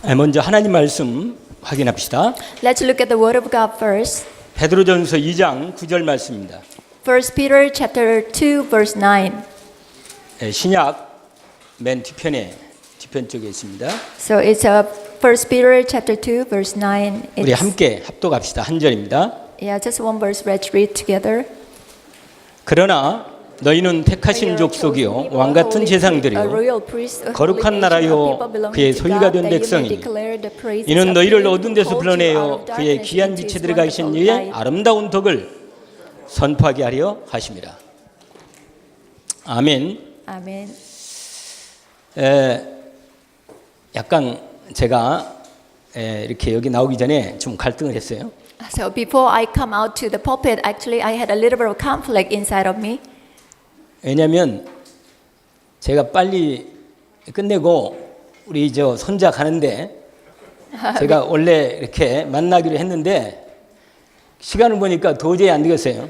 먼저 하나님 말씀 확인합시다. Let's look at the Word of God first. 베드로전서 2장 9절 말씀입니다. 1 Peter chapter 2 verse 9. 신약 맨 뒤편 쪽에 있습니다. So it's 1 Peter chapter 2 verse 9. 우리 함께 합독합시다. 한 절입니다. Yeah, just one verse. Let's read together. 그러나 너희는 택하신 족속이요 왕 같은 제사장들이요 거룩한 나라요 그의 소유가 된 백성이니 이는 너희를 어두운 데서 불러내어 그의 귀한 빛에 들어가 계신 이의 아름다운 덕을 선포하게 하려 하심이라. 아멘. 아멘. 약간 제가 이렇게 여기 나오기 전에 좀 갈등을 했어요. So before I come out to the pulpit, actually I had a little bit of conflict inside of me. 왜냐하면 제가 빨리 끝내고 우리 저 손자 가는데 제가 원래 이렇게 만나기로 했는데 시간을 보니까 도저히 안 되겠어요.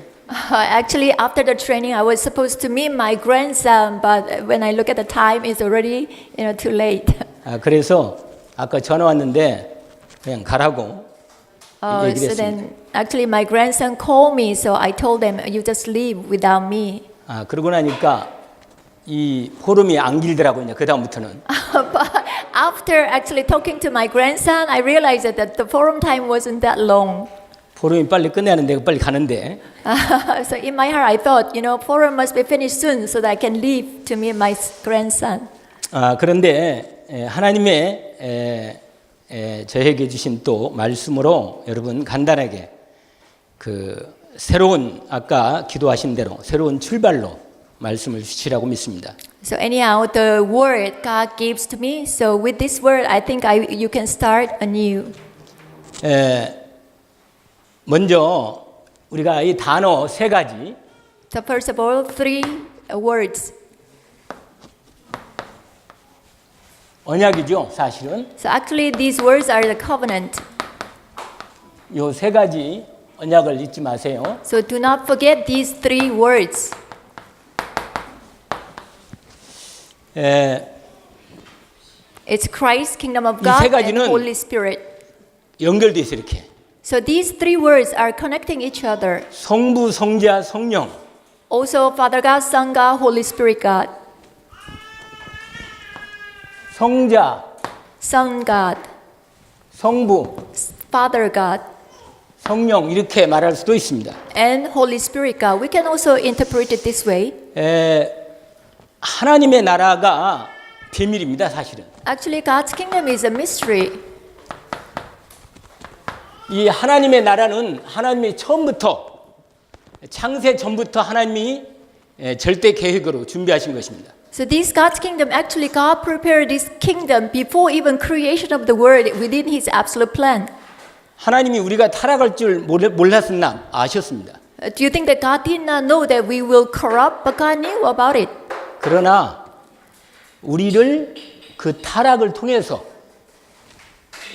Actually, after the training, I was supposed to meet my grandson, but when I look at the time, it's already too late. 그래서 아까 전화 왔는데 그냥 가라고 얘기를 So 했습니다. then, actually, my grandson called me, so I told them, "You just leave without me." 그러고 나니까 이 포럼이 안 길더라고요. 그 다음부터는. But after actually talking to my grandson, I realized that the forum time wasn't that long. 포럼이 빨리 끝내야 하는데 빨리 가는데 So in my heart, I thought, forum must be finished soon, so that I can leave to meet my grandson. 그런데 하나님의 저에게 주신 또 말씀으로 여러분 간단하게 그 새로운 아까 기도하신 대로 새로운 출발로 말씀을 주시라고 믿습니다. So anyhow, the word God gives to me. So with this word, I think you can start anew. 먼저 우리가 이 단어 세 가지 So first of all, three words. 언약이죠, 사실은. So actually, these words are the covenant. 요 세 가지 언약을 잊지 마세요. So do not forget these three words. It's Christ, Kingdom of God, 세 and 가지는 Holy Spirit. 연결돼 있어 이렇게. So these three words are connecting each other. 성부, 성자, 성령. Also, Father God, Son God, Holy Spirit God. 성자, Son God, 성부, Father God, 성령 이렇게 말할 수도 있습니다. and Holy Spirit God. We can also interpret it this way. 하나님의 나라가 비밀입니다, 사실은. Actually, God's kingdom is a mystery. 이 하나님의 나라는 하나님이 처음부터 창세 전부터 하나님이 절대 계획으로 준비하신 것입니다. So this God's kingdom, actually God prepared this kingdom before even creation of the world within His absolute plan. 하나님이 우리가 타락할 줄 몰랐었나 아셨습니다. Do you think that God did not know that we will corrupt, but God knew about it? 그러나 우리를 그 타락을 통해서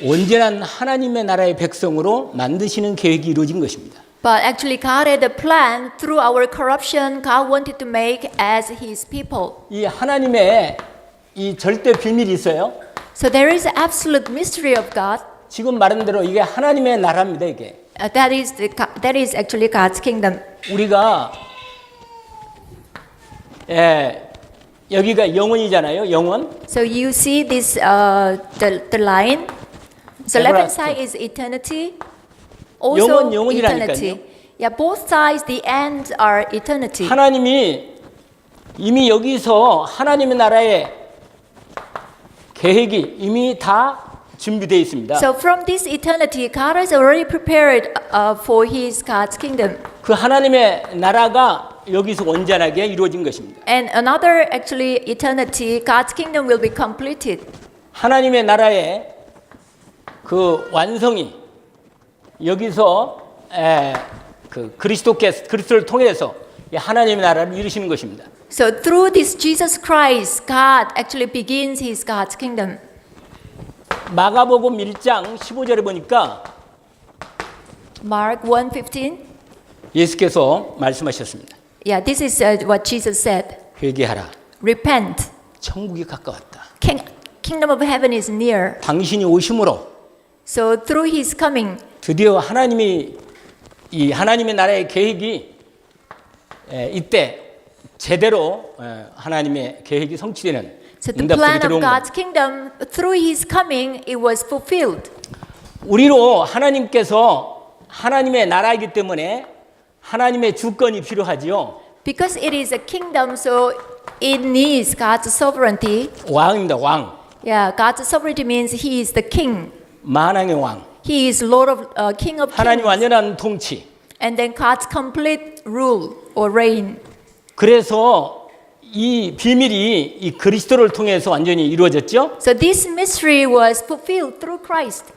온전한 하나님의 나라의 백성으로 만드시는 계획이 이루어진 것입니다. But actually God had a plan through our corruption. God wanted to make as His people. 이 하나님의 이 절대 비밀이 있어요. So there is an absolute mystery of God. 지금 말한 대로 이게 하나님의 나라입니다. 이게 That is actually God's kingdom. 우리가 여기가 영원이잖아요. 영원. So you see this the line. So left hand side is eternity. Also 영원이라니까요. eternity. Yeah, both sides, the ends are eternity. 하나님이 이미 여기서 하나님의 나라의 계획이 이미 다 준비되어 있습니다. So from this eternity, God has already prepared for His God's kingdom. 그 하나님의 나라가 여기서 온전하게 이루어진 것입니다. And another actually eternity, God's kingdom will be completed. 하나님의 나라의 그 완성이 여기서 그 그리스도를 통해서 하나님의 나라를 이루시는 것입니다. So through this Jesus Christ, God actually begins His God's kingdom. 마가복음 1장 15절에 보니까 Mark 1:15. 예수께서 말씀하셨습니다. Yeah, this is what Jesus said. 회개하라. Repent. 천국이 가까웠다. kingdom of heaven is near. 당신이 오심으로 So through his coming, 드디어 하나님이 이 하나님의 나라의 계획이 이때 제대로 하나님의 계획이 성취되는 so the 응답들이 plan of 들어온 겁니다. God's kingdom, through his coming, it was fulfilled. 우리로 하나님께서 하나님의 나라이기 때문에 하나님의 주권이 필요하지요. Because it is a kingdom, so it needs God's sovereignty. 왕입니다. 왕. Yeah, God's sovereignty means he is the king. 만왕의 왕. He is Lord of King of 하나님 kings. 완전한 통치. And then God's complete rule or reign. 그래서 이 비밀이 이 그리스도를 통해서 완전히 이루어졌죠. So this mystery was fulfilled through Christ.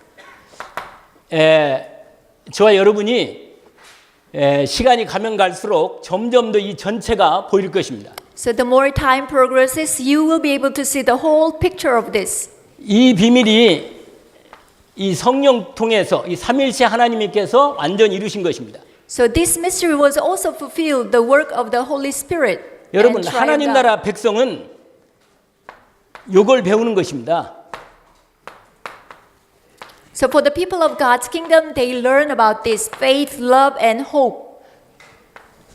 저와 여러분이 시간이 가면 갈수록 점점 더 이 전체가 보일 것입니다. So the more time progresses, you will be able to see the whole picture of this. 이 비밀이 이 성령 통해서 이 삼일체 하나님께서 완전히 이루신 것입니다. So this mystery was also fulfilled, the work of the Holy Spirit. 여러분, and 하나님 triune 나라 백성은 이걸 배우는 것입니다. So for the people of God's kingdom, they learn about this faith, love, and hope.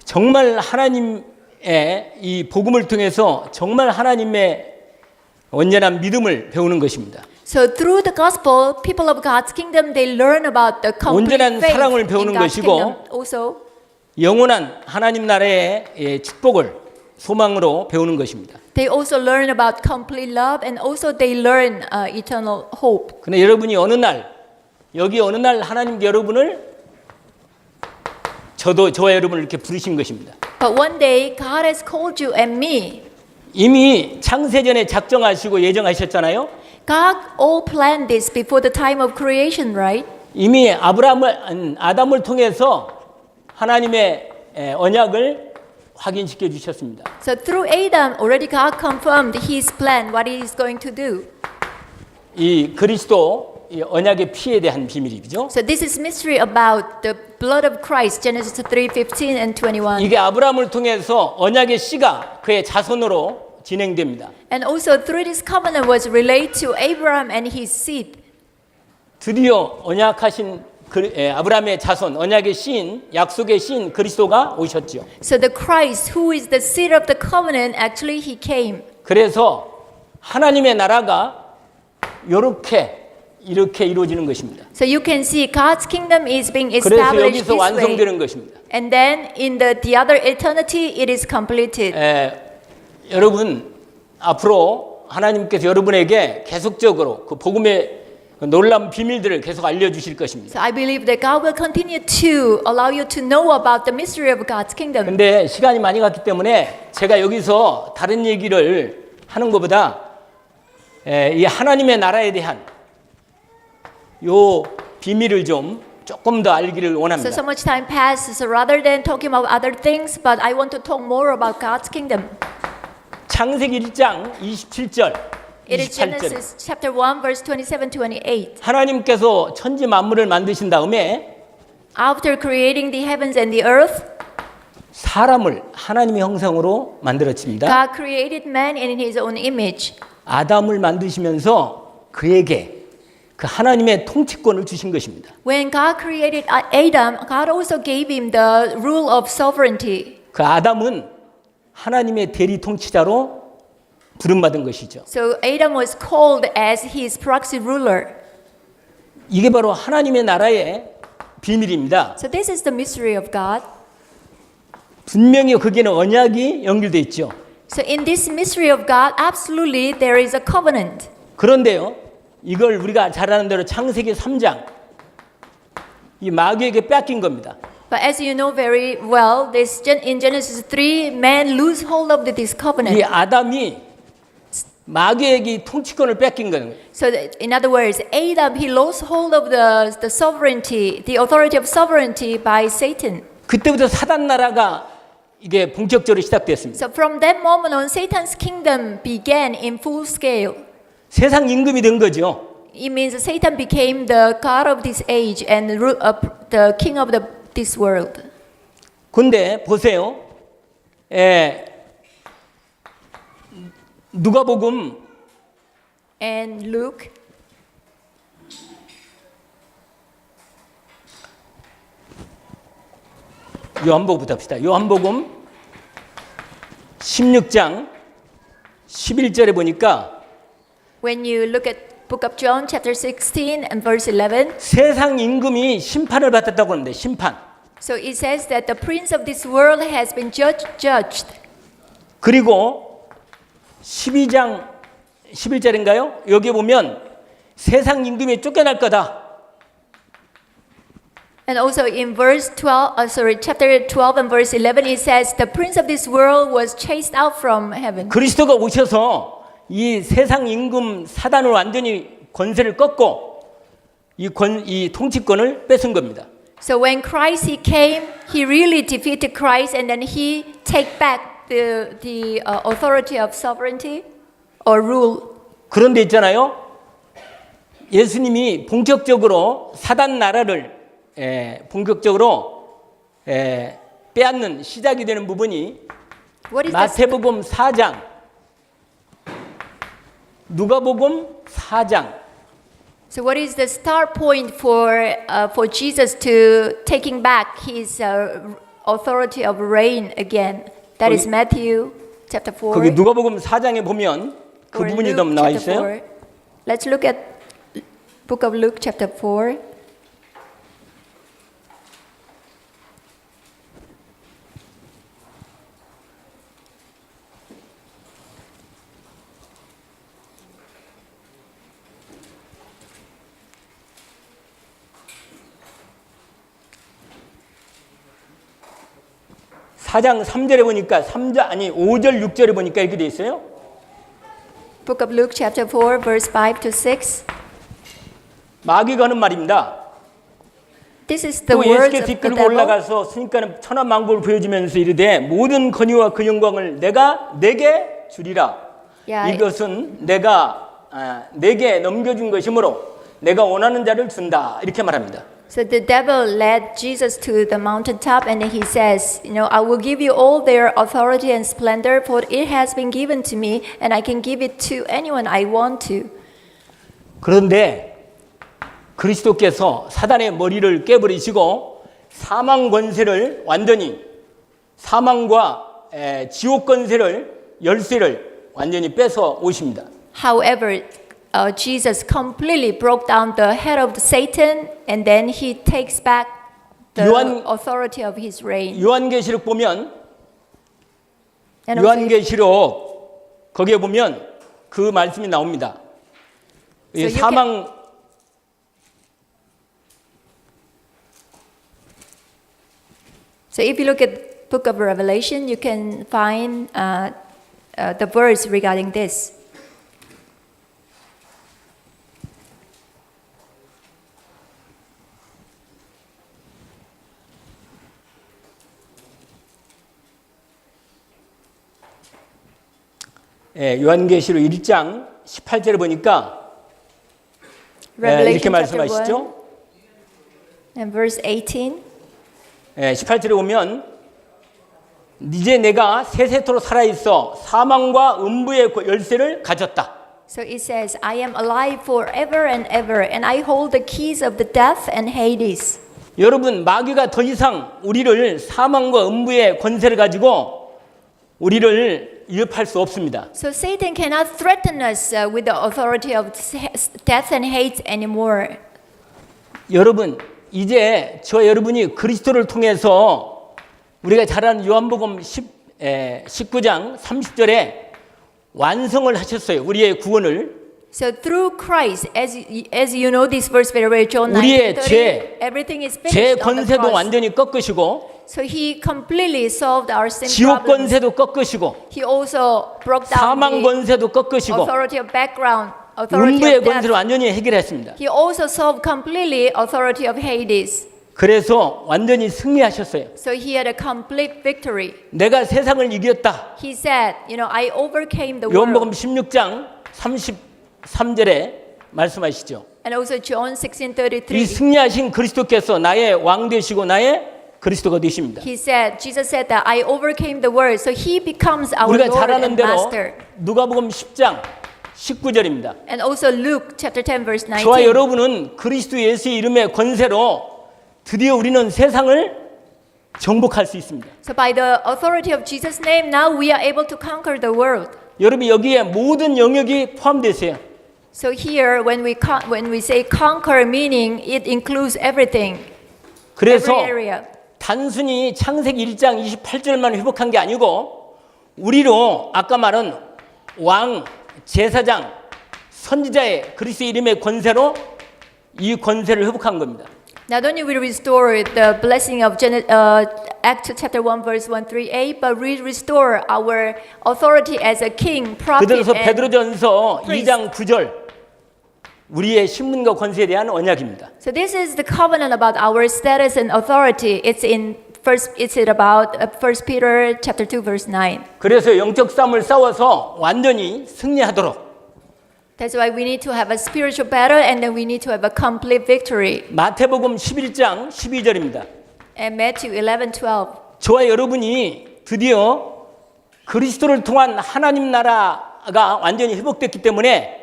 정말 하나님의 이 복음을 통해서 정말 하나님의 온전한 믿음을 배우는 것입니다. So through the gospel, people of God's kingdom, they learn about the complete 온전한 faith 사랑을 in 배우는 God's 것이고, kingdom. Also, 영원한 하나님 나라의 축복을 소망으로 배우는 것입니다. they also learn about complete love, and also they learn eternal hope. 그런데 여러분이 어느 날 여기 어느 날 하나님 여러분을 저와 여러분을 이렇게 부르신 것입니다. But one day, God has called you and me. 이미 창세전에 작정하시고 예정하셨잖아요. God all planned this before the time of creation, right? 이미 아담을 통해서 하나님의 언약을 확인시켜 주셨습니다. So through Adam, already God confirmed His plan, what He is going to do. 이 그리스도 이 언약의 피에 대한 비밀이죠. So this is mystery about the blood of Christ, Genesis 3:15 and 21. 이게 아브라함을 통해서 언약의 씨가 그의 자손으로 진행됩니다. And also through this covenant was relayed to Abraham and his seed. 드디어 언약하신 아브라함의 자손, 언약의 씨인, 약속의 씨인 그리스도가 오셨죠. So the Christ, who is the seed of the covenant, actually He came. 그래서 하나님의 나라가 이렇게 이루어지는 것입니다. So you can see God's kingdom is being 그래서 established 여기서 this way. 완성되는 것입니다. And then in the other eternity, it is completed. 여러분 앞으로 하나님께서 여러분에게 계속적으로 그 복음의 놀라운 비밀들을 계속 알려주실 것입니다. So I believe that God will continue to allow you to know about the mystery of God's kingdom. 근데 시간이 많이 갔기 때문에 제가 여기서 다른 얘기를 하는 것보다 이 하나님의 나라에 대한 요 비밀을 좀 조금 더 알기를 So 원합니다. so much time passes, so rather than talking about other things, but I want to talk more about God's kingdom. 창세기 1장 27절, It is 28절. Genesis chapter 1, verse 27, 28. 하나님께서 천지 만물을 만드신 다음에 After creating the heavens and the earth, 사람을 하나님의 형상으로 만들었습니다. God created man in His own image. 아담을 만드시면서 그에게 그 하나님의 통치권을 주신 것입니다. When God created Adam, God also gave him the rule of sovereignty. 그 아담은 하나님의 대리 통치자로 부름받은 것이죠. So Adam was called as his proxy ruler. 이게 바로 하나님의 나라의 비밀입니다. So this is the mystery of God. 분명히 거기에는 언약이 연결되어 있죠. So in this mystery of God, absolutely there is a covenant. 그런데요, 이걸 우리가 잘 아는 대로 창세기 3장 이 마귀에게 뺏긴 겁니다. But as you know very well, in Genesis 3, man lose hold of this 이 covenant. 아담이 마귀에게 통치권을 뺏긴 거예요. So in other words, Adam, he lost hold of the sovereignty, the authority of sovereignty by Satan. 그때부터 사단 나라가 이게 본격적으로 시작됐습니다. So from that moment on, Satan's kingdom began in full scale. 세상 임금이 된 거죠. It means Satan became the god of this age and the king of this world. 근데 보세요. 누가복음 and Luke. 요한복음부터 합시다. 요한복음 16장 11절에 보니까 When you look at Book of John, chapter 16 and verse 11, 세상 임금이 심판을 받았다고 하는데 심판. so it says that the prince of this world has been judged. 그리고 12장 11절인가요? 여기 보면 세상 임금이 쫓겨날 거다. And also in verse 12, chapter 12 and verse 11, it says the prince of this world was chased out from heaven. 그리스도가 오셔서 이 세상 임금 사단을 완전히 권세를 꺾고 이 통치권을 뺏은 겁니다. So when Christ he came, he really defeated Christ, and then he take back the authority of sovereignty or rule. 그런데 있잖아요. 예수님이 본격적으로 사단 나라를 본격적으로 빼앗는 시작이 되는 부분이 What is the 마태복음 4장, 누가복음 4장. So what is the start point for Jesus to taking back his authority of reign again? That is Matthew chapter 4. 거기 누가복음 4장에 보면 그 or 부분이 Luke 좀 나와 chapter 있어요. 4. Let's look at book of Luke chapter 4. 사장 3절에 보니까 5절 6절에 보니까 이렇게 돼 있어요. Book of Luke chapter 4 verse 5 to 6. 마귀가 하는 말입니다. This is the 또 words 예수께서 of the 이끌고 devil. 올라가서 스니까는 천하만국을 보여주면서 이르되 모든 권위와 그 영광을 내게 주리라. Yeah. 이것은 내게 넘겨준 것이므로 내가 원하는 자를 준다. 이렇게 말합니다. So the devil led Jesus to the mountaintop, and then he says, I will give you all their authority and splendor, for it has been given to me, and I can give it to anyone I want to. 그런데 그리스도께서 사단의 머리를 깨버리시고 사망 권세를 완전히 사망과 지옥 권세를 열쇠를 완전히 뺏어 오십니다. However, Jesus completely broke down the head of Satan, and then he takes back the authority of his reign. 요한계시록 보면 And also, 요한계시록 거기에 보면 그 말씀이 나옵니다. 이 So you 사망 so if you look at Book of Revelation, you can find the verse regarding this. 요한계시록 1장 18절에 보니까 이렇게 Revelation chapter 1 말씀하시죠. and verse 18. 18절에 보면 이제 내가 세세토록 살아있어 사망과 음부의 열쇠를 가졌다. So it says, I am alive forever and ever, and I hold the keys of the death and Hades. 여러분, 마귀가 더 이상 우리를 사망과 음부의 권세를 가지고 우리를 위협할 수 없습니다. So Satan cannot threaten us with the authority of death and hate anymore. 여러분, 이제 저 여러분이 그리스도를 통해서 우리가 잘 아는 요한복음 19장 30절에 완성을 하셨어요. 우리의 구원을. So through Christ, as you know this verse very well, John 우리의 19:30, everything is 죄 finished on the 권세도 cross. 완전히 꺾으시고 So he completely solved our sin 지옥 problems. 권세도 꺾으시고 He also broke down 사망 the 권세도 꺾으시고 authority of background, authority 음부의 of death. 권세를 완전히 해결했습니다. He also solved completely authority of Hades. 그래서 완전히 승리하셨어요. So he had a complete victory. 내가 세상을 이겼다. He said, I overcame the 요한복음 world. 16장 33절에 말씀하시죠. And also John 이 16:33. 승리하신 그리스도께서 나의 왕 되시고 나의 그리스도가 되십니다. Jesus said that I overcame the world. So he becomes our 우리가 Lord 잘 아는 and 대로 Master. 누가복음 10장 19절입니다. And also Luke chapter 10 verse 저와 19. 여러분은 그리스도 예수의 이름의 권세로 드디어 우리는 세상을 정복할 수 있습니다. So by the authority of Jesus' name, now we are able to conquer the world. 여러분 여기에 모든 영역이 포함되세요. So here, when we say conquer, meaning it includes everything, 그래서 every area. 단순히 창세기 1장 28절만 회복한 게 아니고 우리로 아까 말한 왕, 제사장, 선지자의 그리스도의 이름의 권세로 이 권세를 회복한 겁니다. Not only we restore the blessing of Acts chapter 1 verse 138, but we restore our authority as a king, prophet, 그들에서 and 베드로전서 priest. 2장 9절 우리의 신분과 권세에 대한 언약입니다. So this is the covenant about our status and authority. It's about 1 Peter chapter 2 verse 9. 그래서 영적 싸움을 싸워서 완전히 승리하도록 That's why we need to have a spiritual battle and then we need to have a complete victory. 마태복음 11장 12절입니다. And Matthew 11:12. 저와 여러분이 드디어 그리스도를 통한 하나님 나라가 완전히 회복됐기 때문에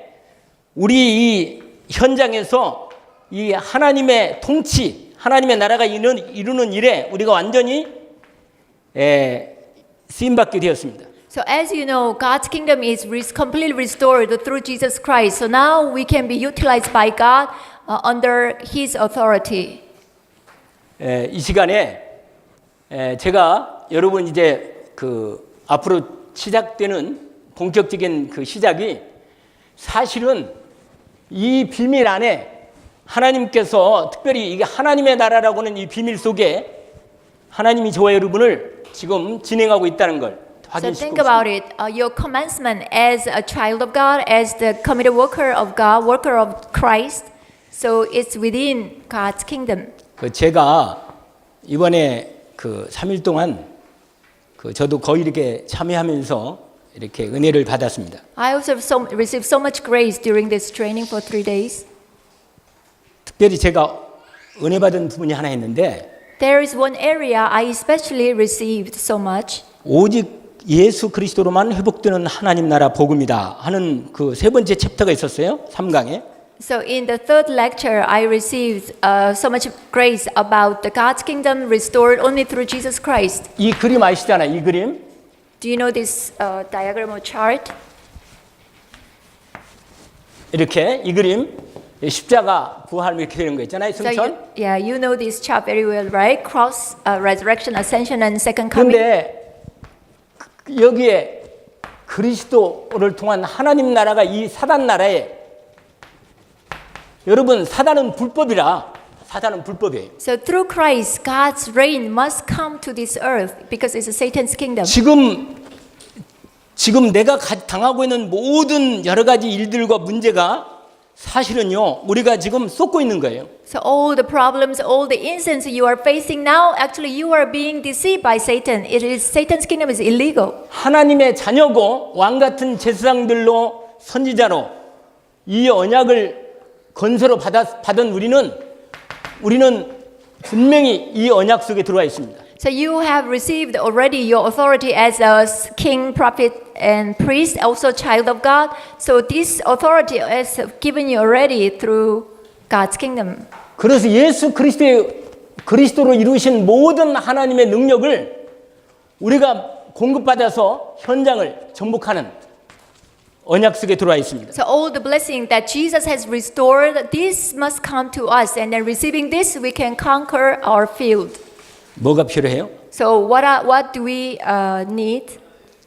우리 이 현장에서 이 하나님의 통치, 하나님의 나라가 이루는 일에 우리가 완전히 쓰임받게 되었습니다. So as you know, God's kingdom is completely restored through Jesus Christ. So now we can be utilized by God under His authority. 이 시간에 제가 여러분 이제 그 앞으로 시작되는 본격적인 그 시작이 사실은 이 비밀 안에 하나님께서 특별히 이게 하나님의 나라라고는 이 비밀 속에 하나님이 저와 여러분을 지금 진행하고 있다는 걸 So 확인시키고 think about it. Your commencement as a child of God, as the committed worker of God, worker of Christ. So it's within God's kingdom. 제가 이번에 그 3일 동안 그 저도 거의 이렇게 참여하면서 이렇게 은혜를 받았습니다. I also received so much grace during this training for 3 days. 특별히 제가 은혜 받은 부분이 하나 있는데 There is one area I especially received so much. 오직 예수 그리스도로만 회복되는 하나님 나라 복음이다 하는 그 세 번째 챕터가 있었어요. 3강에. So in the third lecture, I received so much grace about the God's kingdom restored only through Jesus Christ. 이 그림 아시잖아요. 이 그림. Do you know this diagram or chart? 이렇게 이 그림 십자가 부활 이렇게 되는 거 있잖아요. So 승천. you know this chart very well, right? Cross, resurrection, ascension, and second coming. 그런데 여기에 그리스도를 통한 하나님 나라가 이 사단 나라에 여러분 사단은 불법이라 사단은 불법이에요. So through Christ, God's reign must come to this earth because it's Satan's kingdom. 지금 내가 당하고 있는 모든 여러 가지 일들과 문제가 사실은요 우리가 지금 쏟고 있는 거예요. So all the problems, all the incidents you are facing now, actually you are being deceived by Satan. It is Satan's kingdom is illegal. 하나님의 자녀고 왕 같은 제사장들로 선지자로 이 언약을 건설로 받은 우리는 분명히 이 언약 속에 들어와 있습니다. So you have received already your authority as a king, prophet, and priest, also child of God. So this authority is given you already through God's kingdom. 그래서 예수 그리스도로 이루신 모든 하나님의 능력을 우리가 공급받아서 현장을 정복하는 언약 속에 들어와 있습니다. So all the blessing that Jesus has restored, this must come to us, and then receiving this, we can conquer our field. 뭐가 필요해요? So what do we need?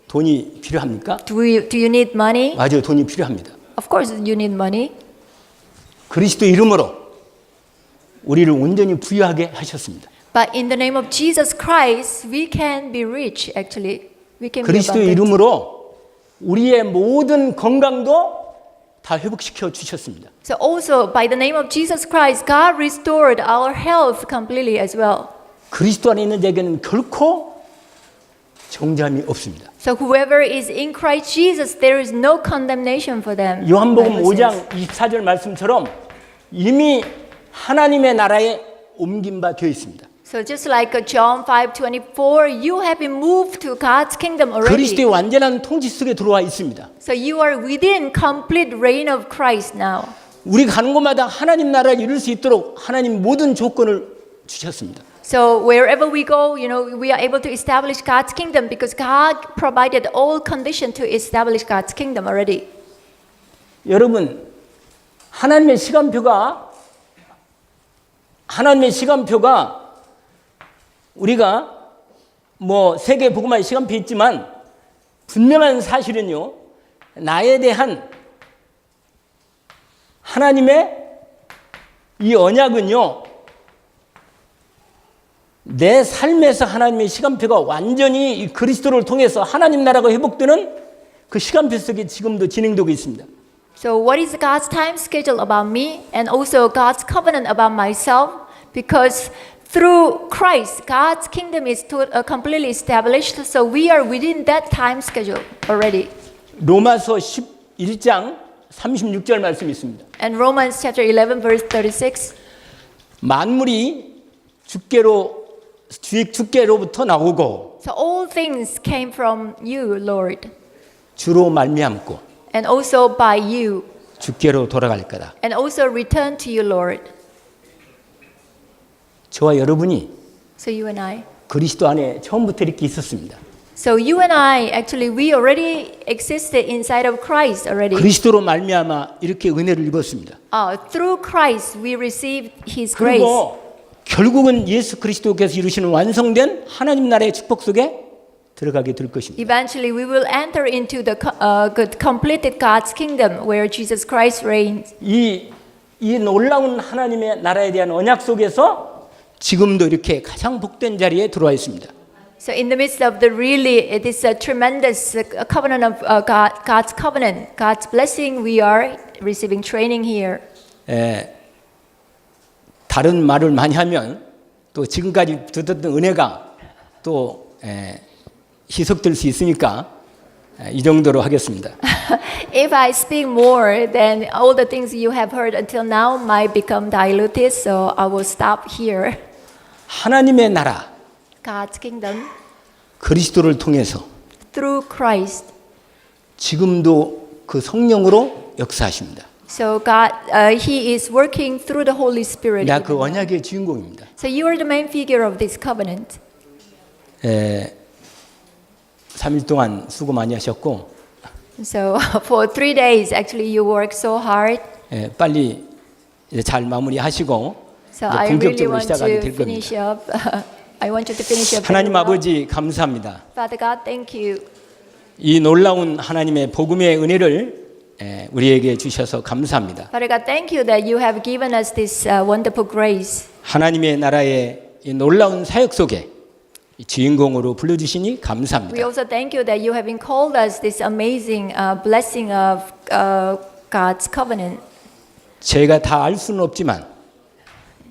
돈이 필요합니까? Do you need money? 맞아요, 돈이 필요합니다. Of course, you need money. 그리스도 이름으로 우리를 온전히 부유하게 하셨습니다. But in the name of Jesus Christ, we can be rich. Actually, we can be 그리스도 abundant. 이름으로 우리의 모든 건강도 다 회복시켜 주셨습니다. So also by the name of Jesus Christ, God restored our health completely as well. 그리스도 안에 있는 자에게는 결코 정죄함이 없습니다. So whoever is in Christ Jesus, there is no condemnation for them. 요한복음 Bible says. 5장 24절 말씀처럼 이미 하나님의 나라에 옮긴 바 되어 있습니다. So just like John 5:24, you have been moved to God's kingdom already. 그리스도의 완전한 통치 속에 들어와 있습니다. So you are within complete reign of Christ now. 우리 가는 곳마다 하나님 나라를 이룰 수 있도록 하나님 모든 조건을 주셨습니다. So wherever we go, we are able to establish God's kingdom because God provided all conditions to establish God's kingdom already. 여러분, 하나님의 시간표가 우리가 뭐 세계 복음화의 시간표 있지만 분명한 사실은요, 나에 대한 하나님의 이 언약은요, 내 삶에서 하나님의 시간표가 완전히 이 그리스도를 통해서 하나님 나라가 회복되는 그 시간표 속에 지금도 진행되고 있습니다. So what is God's time schedule about me and also God's covenant about myself? Because through Christ, God's kingdom is completely established. So we are within that time schedule already. 로마서 11장 36절 말씀이 있습니다. And Romans chapter 11 verse 36. 만물이 주께로부터 나오고 So all things came from you, Lord, 주로 말미암고 and also by you, 주께로 돌아갈 거다. and also return to you, Lord. 저와 여러분이 So you and I. 그리스도 안에 처음부터 이렇게 있었습니다. So you and I, actually, we already existed inside of Christ already. 그리스도로 말미암아 이렇게 은혜를 입었습니다. Through Christ, we received His grace. 그리고 결국은 예수 그리스도께서 이루시는 완성된 하나님 나라의 축복 속에 들어가게 될 것입니다. Eventually, we will enter into the completed God's kingdom where Jesus Christ reigns. 이 놀라운 하나님의 나라에 대한 언약 속에서 지금도 이렇게 가장 복된 자리에 들어와 있습니다. So in the midst of this tremendous covenant of God's covenant, God's blessing, we are receiving training here. 다른 말을 많이 하면 또 지금까지 듣던 은혜가 또 희석될 수 있으니까 이 정도로 하겠습니다. If I speak more, then all the things you have heard until now might become diluted, so I will stop here. 하나님의 나라, God's kingdom, 그리스도를 통해서 through Christ. 지금도 그 성령으로 역사하십니다. So God, He is working through the Holy Spirit. 내가 그 언약의 주인공입니다. So you are the main figure of this covenant. 3일 동안 수고 많이 하셨고 So for 3 days, actually, you worked so hard. 빨리 이제 잘 마무리하시고 So I really 본격적으로 want 시작하게 to 될 finish 겁니다. up. I want you to finish up. 하나님 very well. 아버지 감사합니다. Father God, thank you. 이 놀라운 하나님의 복음의 은혜를 우리에게 주셔서 감사합니다. Father God, thank you that you have given us this wonderful grace. 하나님의 나라의 이 놀라운 사역 속에 이 주인공으로 불러주시니 We 감사합니다. also thank you that you have been called us this amazing blessing of God's covenant. 제가 다 알 수는 없지만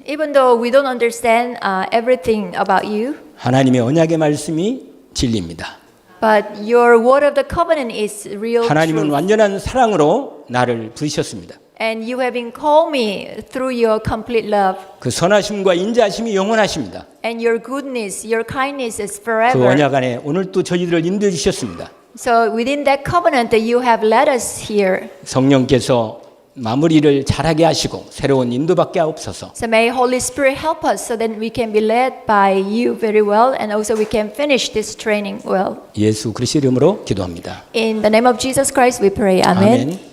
Even though we don't understand everything about you, 하나님의 언약의 말씀이 진리입니다. but your word of the covenant is real 하나님은 truth. 완전한 사랑으로 나를 부르셨습니다. And you have been called me through your complete love. 그 선하심과 인자하심이 영원하십니다. And your goodness, your kindness is 그 forever. 언약 안에 오늘 또 저희들을 인도해 주셨습니다. So within that covenant that you have led us here. 성령께서 마무리를 잘하게 하시고 새로운 인도받게 하옵소서. So may Holy Spirit help us so that we can be led by you very well and also we can finish this training well. 예수 그리스도 이름으로 기도합니다. In the name of Jesus Christ we pray. Amen. 아멘.